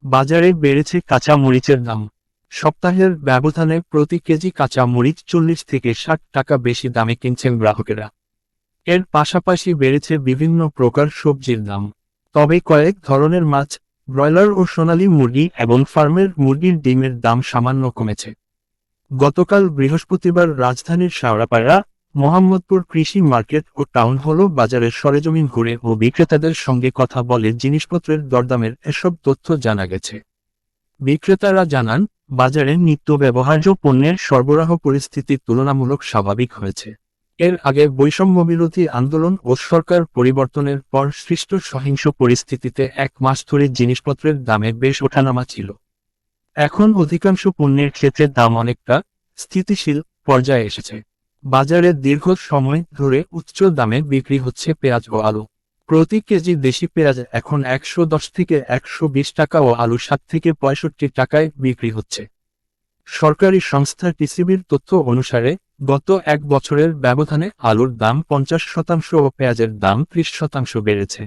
বাজারে বেড়েছে কাঁচা মরিচের দাম। সপ্তাহের ব্যবধানে প্রতি কেজি কাঁচা মরিচ 40 থেকে 60 টাকা বেশি দামে কিনছেন গ্রাহকেরা। এর পাশাপাশি বেড়েছে বিভিন্ন প্রকার সবজির দাম। তবে কয়েক ধরনের মাছ, ব্রয়লার ও সোনালী মুরগি এবং ফার্মের মুরগির ডিমের দাম সামান্য কমেছে। গতকাল বৃহস্পতিবার রাজধানীর শেওড়াপাড়া, মোহাম্মদপুর কৃষি মার্কেট ও টাউন হল বাজারের সরেজমিন ঘুরে ও বিক্রেতাদের সঙ্গে কথা বলে জিনিসপত্রের দরদামের এসব তথ্য জানা গেছে। বিক্রেতারা জানান, বাজারে নিত্য ব্যবহার্য পণ্যের সরবরাহ পরিস্থিতি তুলনামূলক স্বাভাবিক হয়েছে। এর আগে বৈষম্যবিরোধী আন্দোলন ও সরকার পরিবর্তনের পর সৃষ্ট সহিংস পরিস্থিতিতে 1 মাস ধরে জিনিসপত্রের দামে বেশ ওঠানামা ছিল। এখন অধিকাংশ পণ্যের ক্ষেত্রে দাম অনেকটা স্থিতিশীল পর্যায়ে এসেছে। বাজারে দীর্ঘ সময় ধরে উচ্চ দামে বিক্রি হচ্ছে পেঁয়াজ ও আলু। প্রতি কেজি দেশি পেঁয়াজ এখন 110 থেকে 120 টাকা ও আলু 60 থেকে 65 টাকায় বিক্রি হচ্ছে। সরকারি সংস্থা টিসিবির তথ্য অনুসারে গত 1 বছরের ব্যবধানে আলুর দাম 50% ও পেঁয়াজের দাম 30% বেড়েছে।